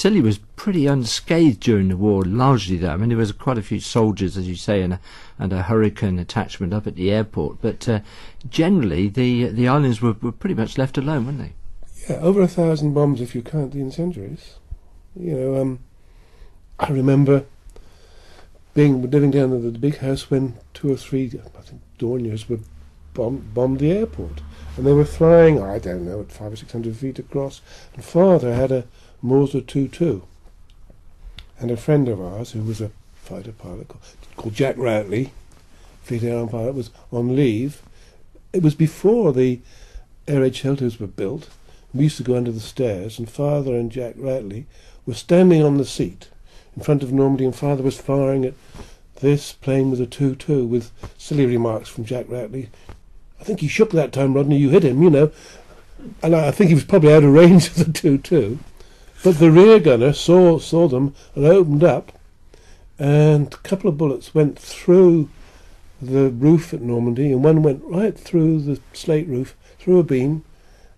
Scilly was pretty unscathed during the war, largely though. I mean, there was quite a few soldiers, as you say, and a hurricane attachment up at the airport, but generally the islands were pretty much left alone, weren't they? Yeah, over 1,000 bombs if you count the incendiaries. You know, I remember living down at the big house when 2 or 3, I think, Dorniers were bombed the airport. And they were flying, I don't know, at 500 or 600 feet across. And Father had a Morser 2-2. And a friend of ours, who was a fighter pilot called Jack Routley, Fleet Air Arm pilot, was on leave. It was before the air raid shelters were built. We used to go under the stairs, and Father and Jack Routley were standing on the seat in front of Normandy, and Father was firing at this plane with a 2-2 with silly remarks from Jack Routley. I think he shook that time, Rodney, you hit him, you know. And I think he was probably out of range of the 2-2. But the rear gunner saw them and opened up, and a couple of bullets went through the roof at Normandy, and one went right through the slate roof, through a beam,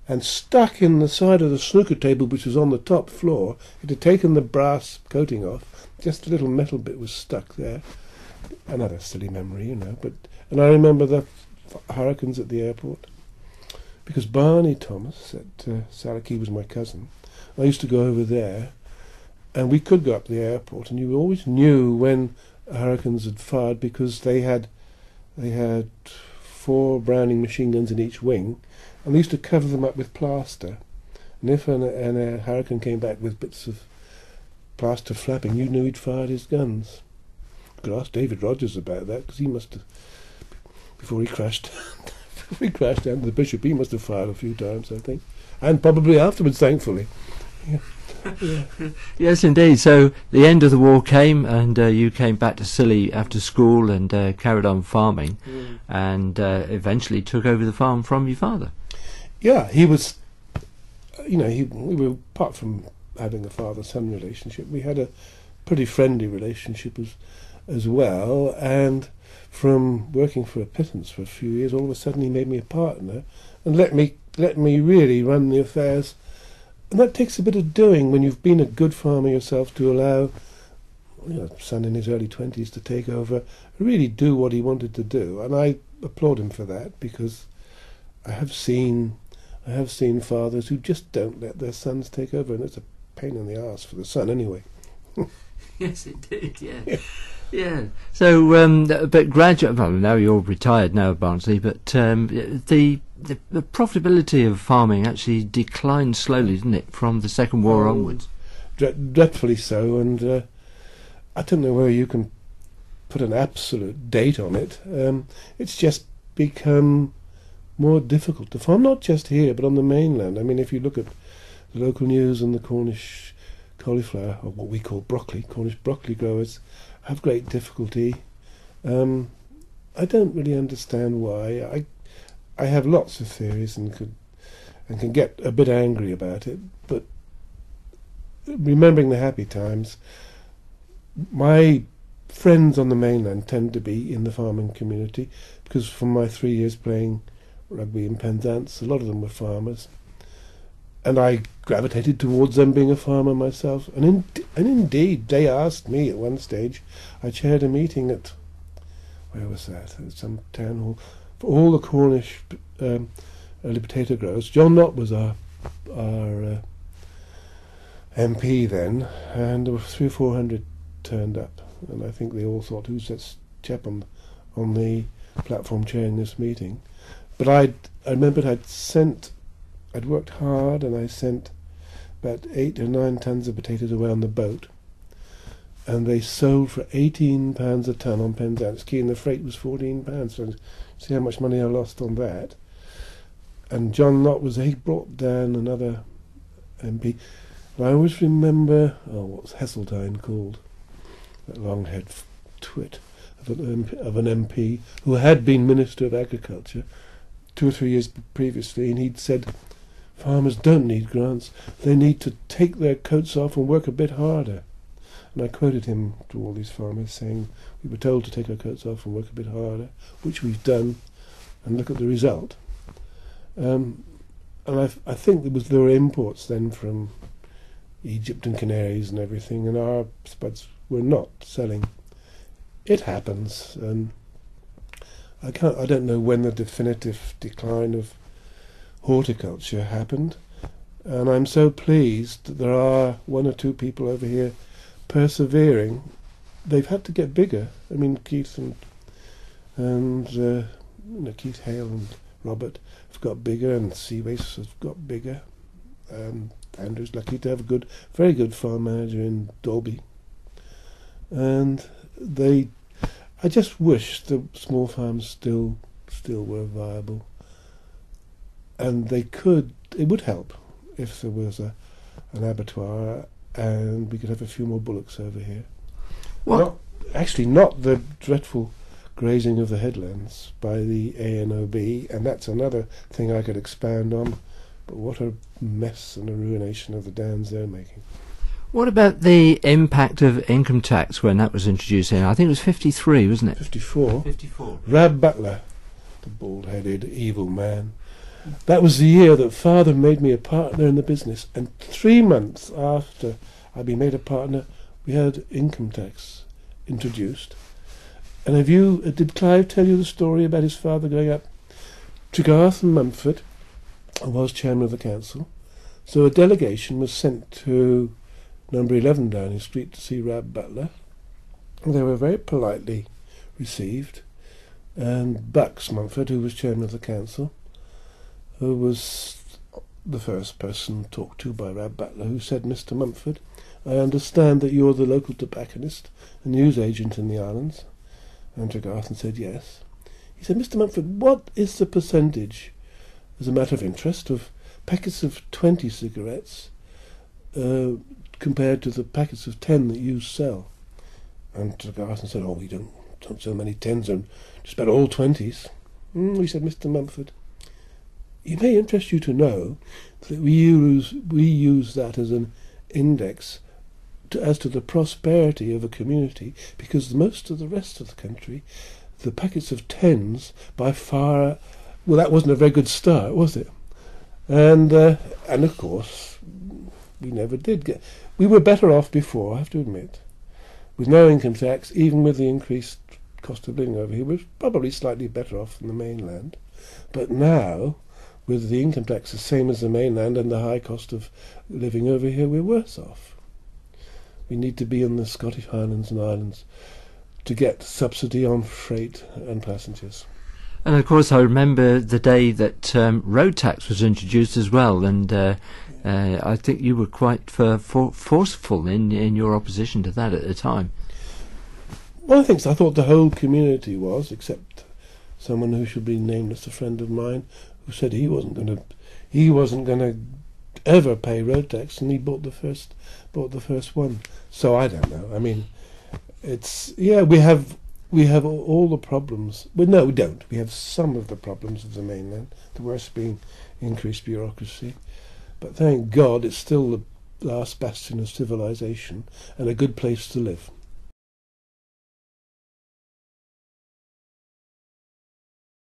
and stuck in the side of the snooker table, which was on the top floor. It had taken the brass coating off. Just a little metal bit was stuck there. Another silly memory, you know. And I remember the hurricanes at the airport, because Barney Thomas at Salakey was my cousin. I used to go over there, and we could go up to the airport, and you always knew when hurricanes had fired, because they had 4 Browning machine guns in each wing, and they used to cover them up with plaster. And if a hurricane came back with bits of plaster flapping, you knew he'd fired his guns. You could ask David Rogers about that, because he must have, before he crashed down to the Bishop, he must have fired a few times, I think, and probably afterwards, thankfully. Yeah. Yeah. Yes, indeed. So the end of the war came, and you came back to Scilly after school and carried on farming, and eventually took over the farm from your father. Yeah, he was, you know, we were, apart from having a father-son relationship, we had a pretty friendly relationship as well, and from working for a pittance for a few years, all of a sudden he made me a partner and let me really run the affairs. And that takes a bit of doing when you've been a good farmer yourself, to allow, you know, a son in his early 20s to take over, really do what he wanted to do. And I applaud him for that, because I have seen fathers who just don't let their sons take over, and it's a pain in the arse for the son anyway. Yes, indeed, yeah. Yeah. So, but gradually, well, now you're retired now, Barnsley, but the profitability of farming actually declined slowly, didn't it, from the Second War onwards? Dreadfully so, and I don't know whether you can put an absolute date on it. It's just become more difficult to farm, not just here, but on the mainland. I mean, if you look at the local news, and the Cornish cauliflower, or what we call broccoli, Cornish broccoli growers have great difficulty. I don't really understand why. I have lots of theories and can get a bit angry about it, but remembering the happy times, my friends on the mainland tend to be in the farming community, because from my 3 years playing rugby in Penzance, a lot of them were farmers, and I gravitated towards them, being a farmer myself. And indeed, they asked me at one stage. I chaired a meeting at, where was that? At some town hall for all the Cornish early potato growers. John Knott was our MP then, and there were 300 or 400 turned up, and I think they all thought, who's that chap on the platform chairing this meeting? But I remembered I'd worked hard, and I sent about 8 or 9 tons of potatoes away on the boat, and they sold for £18 a ton on Penzance Quay, and the freight was £14. So see how much money I lost on that. And John Knott he brought down another MP. And I always remember, what's Heseltine called? That long-haired twit of an MP who had been Minister of Agriculture 2 or 3 years previously, and he'd said, farmers don't need grants, they need to take their coats off and work a bit harder. And I quoted him to all these farmers, saying, we were told to take our coats off and work a bit harder, which we've done, and look at the result. And I think there were imports then from Egypt and Canaries and everything, and our spuds were not selling. It happens, and I don't know when the definitive decline of horticulture happened, and I'm so pleased that there are one or two people over here persevering. They've had to get bigger. I mean, Keith and Keith Hale and Robert have got bigger, and Seaways have got bigger. Andrew's lucky to have a very good farm manager in Dalby, and I just wish the small farms still were viable, and it would help if there was an abattoir and we could have a few more bullocks over here. Not the dreadful grazing of the headlands by the ANOB, and that's another thing I could expand on, but what a mess and a ruination of the downs they're making. What about the impact of income tax when that was introduced in? I think it was 53, wasn't it? 54. 54. Rab Butler, the bald-headed evil man. That was the year that Father made me a partner in the business, and 3 months after I'd been made a partner, we had income tax introduced. And did Clive tell you the story about his father going up to Garth and Mumford, and was chairman of the council? So a delegation was sent to number 11 Downing Street to see Rab Butler. And they were very politely received. And Bucks Mumford, who was chairman of the council, who was the first person talked to by Rab Butler, who said, "Mr. Mumford, I understand that you're the local tobacconist and newsagent in the islands." And Tregarthen said yes. He said, "Mr. Mumford, what is the percentage, as a matter of interest, of packets of 20 cigarettes compared to the packets of 10 that you sell?" And Tregarthen said, "Oh, we don't sell many 10s, and just about all 20s. We said, "Mr. Mumford, it may interest you to know that we use that as an index as to the prosperity of a community, because most of the rest of the country, the packets of 10s by far, well, that wasn't a very good start, was it? And of course, we never did we were better off before, I have to admit, with no income tax. Even with the increased cost of living over here, we're probably slightly better off than the mainland. But now, with the income tax the same as the mainland and the high cost of living over here, we're worse off. We need to be in the Scottish Highlands and Islands to get subsidy on freight and passengers. And of course I remember the day that road tax was introduced as well, and I think you were quite forceful in your opposition to that at the time. Well, I thought the whole community was, except someone who should be named as a friend of mine, who said he wasn't going to ever pay road tax, and he bought the first one. So I don't know. I mean, we have all the problems. Well, no, we don't. We have some of the problems of the mainland. The worst being increased bureaucracy. But thank God, it's still the last bastion of civilization and a good place to live.